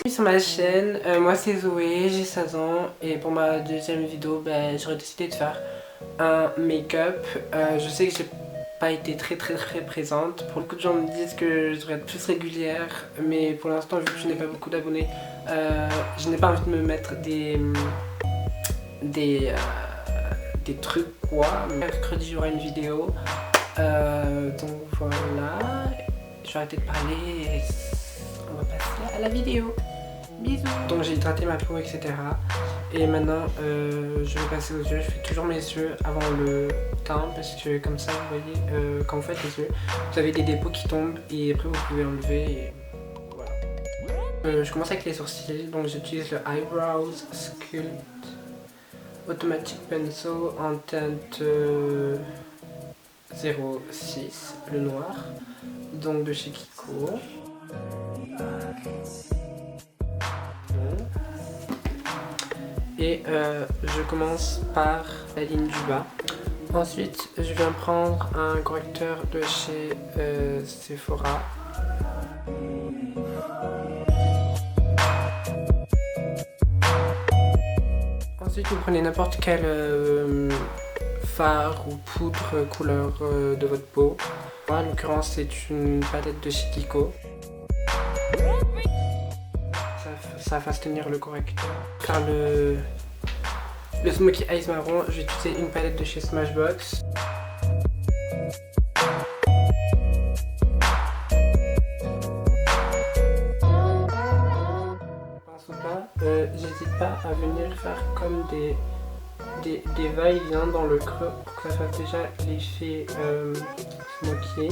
Sur ma chaîne, moi c'est Zoé, j'ai 16 ans et pour ma deuxième vidéo j'aurais décidé de faire un make-up. Je sais que j'ai pas été très présente. Beaucoup de gens me disent que je devrais être plus régulière, mais pour l'instant vu que je n'ai pas beaucoup d'abonnés, je n'ai pas envie de me mettre des trucs quoi. Mercredi j'aurai une vidéo, donc voilà, je vais arrêter de parler et on va passer à la vidéo. Bisous. Donc j'ai hydraté ma peau, etc. Et maintenant je vais passer aux yeux. Je fais toujours mes yeux avant le teint parce que comme ça vous voyez quand vous faites les yeux vous avez des dépôts qui tombent et après vous pouvez enlever et voilà. Je commence avec les sourcils, donc j'utilise le Eyebrows Sculpt Automatic Pencil en teinte 06, le noir, donc de chez Kiko. Et je commence par la ligne du bas. Ensuite, je viens prendre un correcteur de chez Sephora. Ensuite, vous prenez n'importe quel fard ou poudre couleur de votre peau. Moi, en l'occurrence, c'est une palette de chez Kiko. Ça fasse tenir le correcteur. Car le Smokey Eyes marron, je vais utiliser une palette de chez Smashbox. J'hésite pas à venir faire comme des va-et-vient dans le creux pour que ça fasse déjà l'effet smokey.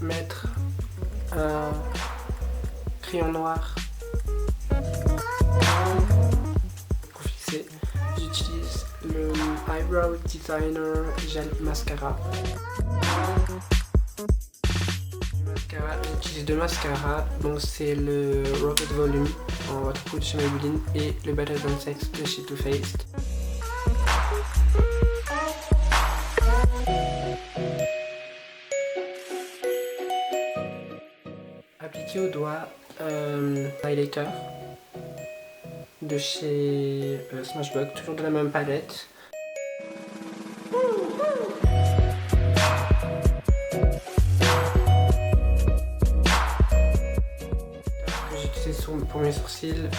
Mettre un crayon noir pour fixer. J'utilise le Eyebrow Designer Gel Mascara. J'utilise deux mascaras, donc c'est le Rocket Volume en waterproof de chez Maybelline et le Better Than Sex de chez Too Faced. Appliquer au doigt highlighter de chez Smashbox, toujours de la même palette. Que j'utilise pour mes sourcils.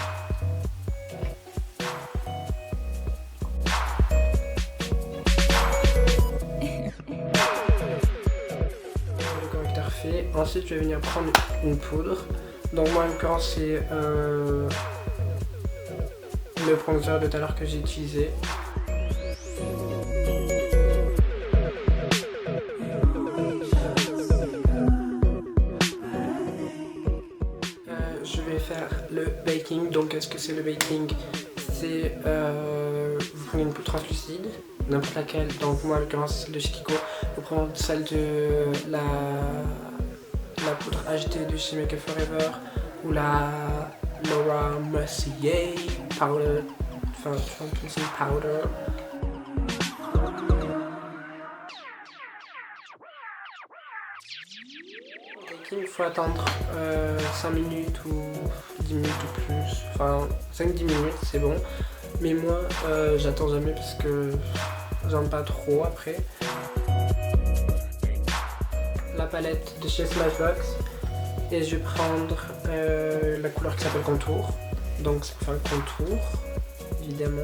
Ensuite je vais venir prendre une poudre, donc moi en l'occurrence c'est le bronzer de tout à l'heure que j'ai utilisé. Je vais faire le baking, donc qu'est-ce que c'est le baking? C'est vous prenez une poudre translucide, n'importe laquelle, donc moi en l'occurrence celle de chez Kiko, vous prenez celle de la poudre HD de chez Make Up Forever ou la Laura Mercier powder, translucent powder. Il faut attendre 5 minutes ou 10 minutes ou plus, enfin 5-10 minutes c'est bon, mais moi j'attends jamais parce que j'aime pas trop après. La palette de chez Smashbox et je vais prendre la couleur qui s'appelle Contour, donc c'est pour faire le contour évidemment.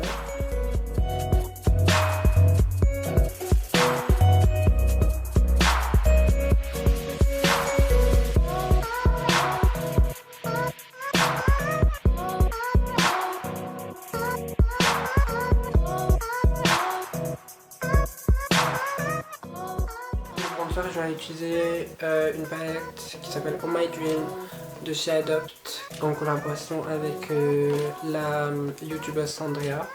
Je vais utiliser une palette qui s'appelle Oh My Dream de chez Adopt, en collaboration avec la youtubeuse Sandria.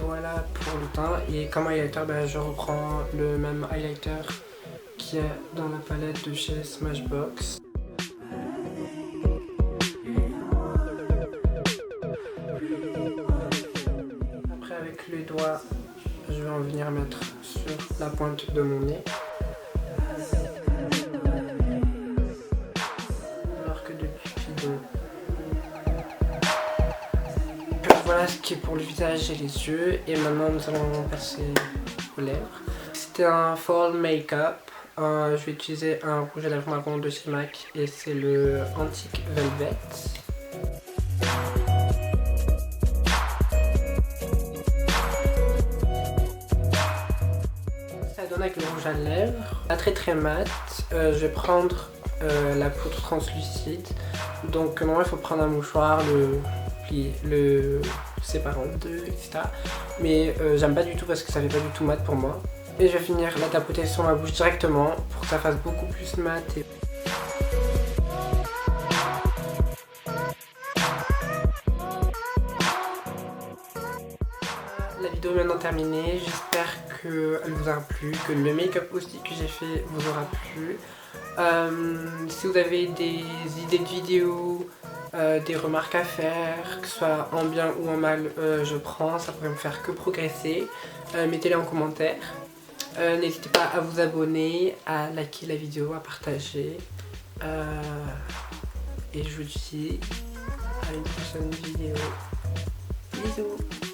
Voilà pour le teint, et comme highlighter je reprends le même highlighter qui est dans la palette de chez Smashbox. Après avec les doigts je vais en venir mettre sur la pointe de mon nez. Marque de Cupidon. Voilà ce qui est pour le visage et les yeux, et maintenant nous allons passer aux lèvres. C'était un fall make-up. Je vais utiliser un rouge à lèvres marron de chez MAC et c'est le Antique Velvet. Ça donne avec le rouge à lèvres, pas très mat. Je vais prendre la poudre translucide. Donc normalement il faut prendre un mouchoir, le séparer en deux, etc. Mais j'aime pas du tout parce que ça fait pas du tout mat pour moi. Et je vais finir la tapoter sur ma bouche directement pour que ça fasse beaucoup plus mat. La vidéo est maintenant terminée, j'espère qu'elle vous aura plu, que le make-up aussi que j'ai fait vous aura plu. Si vous avez des idées de vidéos, des remarques à faire, que ce soit en bien ou en mal, je prends, ça pourrait me faire que progresser. Mettez-les en commentaire. N'hésitez pas à vous abonner, à liker la vidéo, à partager. Et je vous dis à une prochaine vidéo. Bisous!